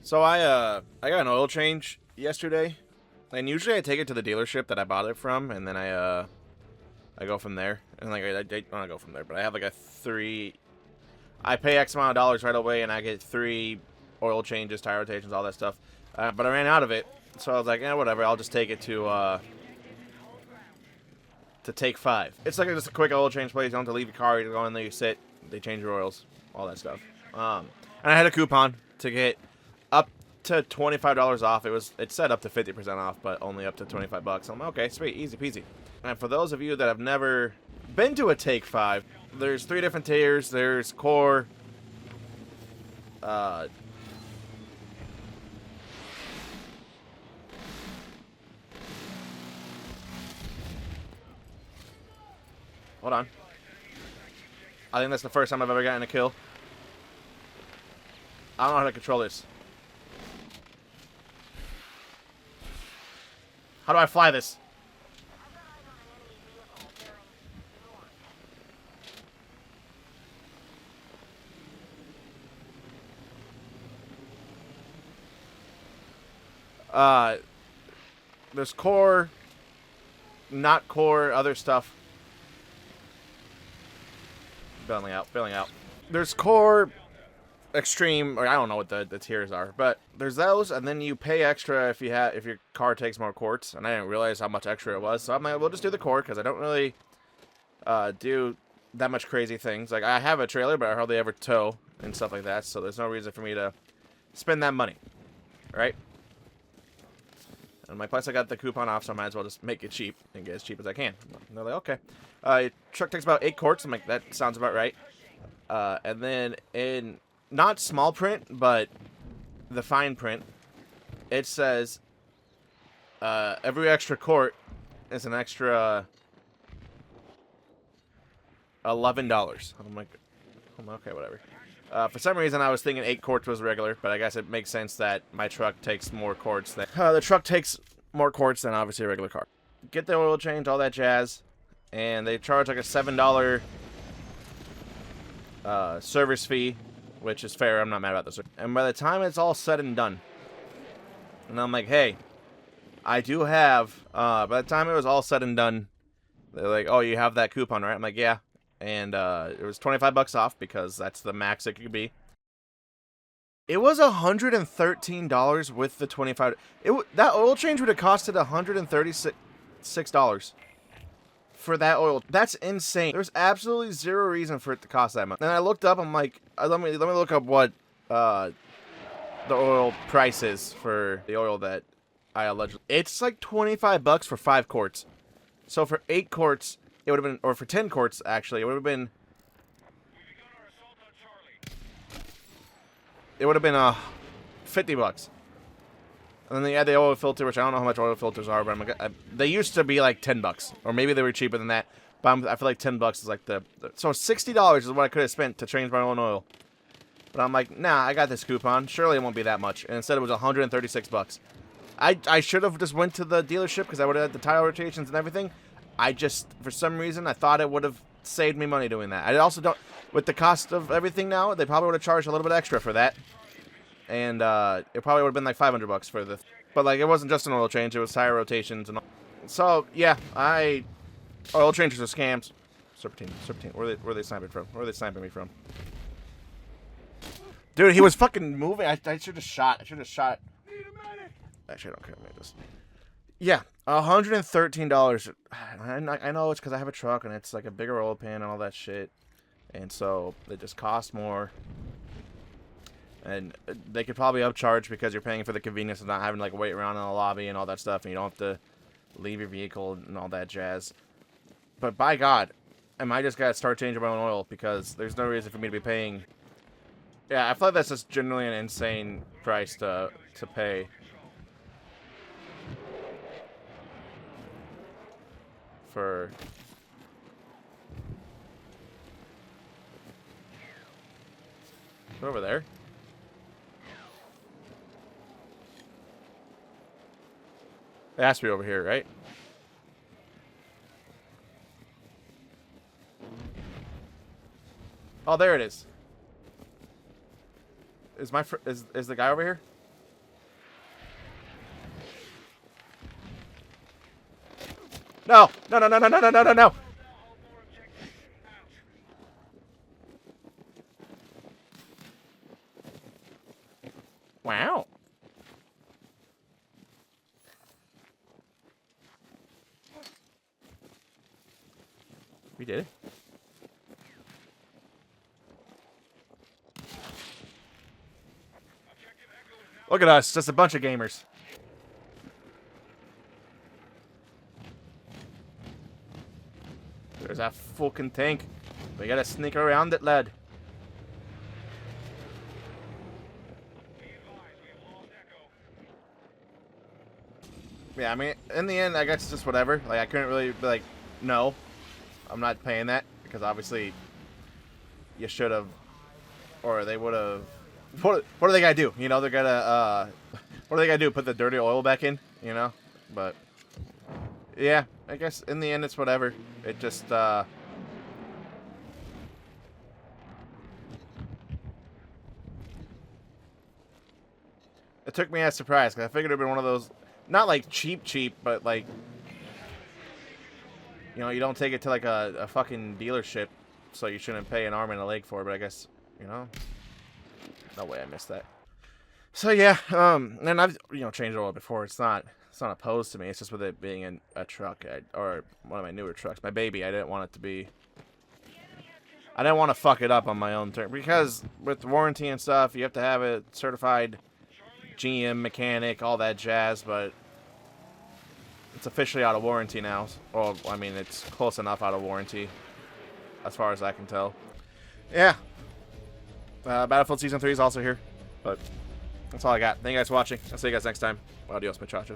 So I got an oil change yesterday, and usually I take it to the dealership that I bought it from, and then I go from there, and like I don't go from there, but I have like a three. I pay X amount of dollars right away, and I get 3 oil changes, tire rotations, all that stuff. But I ran out of it, so I was like, whatever. I'll just take it to Take 5. It's like just a quick oil change place. You don't have to leave your car. You go in there, you sit, they change your oils, all that stuff. And I had a coupon to get up to $25 off. It said up to 50% off, but only up to 25 bucks. I'm like, okay, sweet, easy peasy. And for those of you that have never been to a Take 5, there's 3 different tiers. There's core, hold on. I think that's the first time I've ever gotten a kill. I don't know how to control this. How do I fly this? There's core, not core, other stuff. Bailing out. There's core, extreme, or I don't know what the tiers are, but there's those, and then you pay extra if your car takes more quarts, and I didn't realize how much extra it was, so I'm like, we'll just do the core, because I don't really do that much crazy things. Like, I have a trailer, but I hardly ever tow and stuff like that, so there's no reason for me to spend that money, right? And my plus I got the coupon off, so I might as well just make it cheap and get as cheap as I can. And they're like, okay. Your truck takes about 8 quarts. I'm like, that sounds about right. And then in not small print, but the fine print, it says every extra quart is an extra $11. I'm like, okay, whatever. For some reason, I was thinking 8 quarts was regular, but I guess it makes sense that my truck takes more quarts than... the truck takes more quarts than, obviously, a regular car. Get the oil change, all that jazz, and they charge like a $7 service fee, which is fair. I'm not mad about this. And by the time it's all said and done, and I'm like, hey, I do have... by the time it was all said and done, they're like, oh, you have that coupon, right? I'm like, yeah. And it was 25 bucks off because that's the max it could be. It was $113 with the 25. That oil change would have costed $136 for that oil. That's insane. There's absolutely zero reason for it to cost that much. And I looked up. I'm like, let me look up what the oil price is for the oil that I allegedly. It's like 25 bucks for 5 quarts. So for 8 quarts. It would have been, or for 10 quarts, actually, it would have been 50 bucks. And then they add the oil filter, which I don't know how much oil filters are, but they used to be like 10 bucks. Or maybe they were cheaper than that. But I feel like 10 bucks is like so $60 is what I could have spent to change my own oil. But I'm like, nah, I got this coupon. Surely it won't be that much. And instead it was 136 bucks. I should have just went to the dealership because I would have had the tire rotations and everything. I just, for some reason, I thought it would have saved me money doing that. I also don't, with the cost of everything now, they probably would have charged a little bit extra for that. And it probably would have been like 500 bucks for the, but like it wasn't just an oil change, it was tire rotations and all. So, yeah, oil changes are scams. Serpentine, where are they sniping from? Where are they sniping me from? Dude, he was fucking moving. I should have shot. Actually, I don't care about this. Yeah, $113. I know it's because I have a truck and it's like a bigger oil pan and all that shit, and so it just costs more. And they could probably upcharge because you're paying for the convenience of not having to like wait around in the lobby and all that stuff, and you don't have to leave your vehicle and all that jazz. But by God, I might just gotta start changing my own oil because there's no reason for me to be paying. Yeah, I feel like that's just generally an insane price to pay. For over there. It has to be over here, right? Oh, there it is. Is the guy over here? No! No, no, no, no, no, no, no, no, no! Wow. We did it. Look at us, just a bunch of gamers. There's that fucking tank. We gotta sneak around it, lad. Yeah, I mean, in the end, I guess it's just whatever. Like, I couldn't really be like, no, I'm not paying that, because obviously you should have, or they would have. What are they gonna do? You know, they're gonna, what are they gonna do? Put the dirty oil back in? You know? But, yeah, I guess in the end, it's whatever. It just, it took me as a surprise, because I figured it'd be one of those, not like cheap, but like, you know, you don't take it to like a fucking dealership, so you shouldn't pay an arm and a leg for it, but I guess, you know, no way I missed that. So yeah, and I've, you know, changed oil before. It's not opposed to me. It's just with it being in a truck, or one of my newer trucks, my baby, I didn't want it to be, I didn't want to fuck it up on my own term, because with warranty and stuff, you have to have a certified GM mechanic, all that jazz, but it's officially out of warranty now. Well, I mean, it's close enough out of warranty, as far as I can tell. Yeah. Battlefield Season 3 is also here, but that's all I got. Thank you guys for watching. I'll see you guys next time. Adios, muchachos.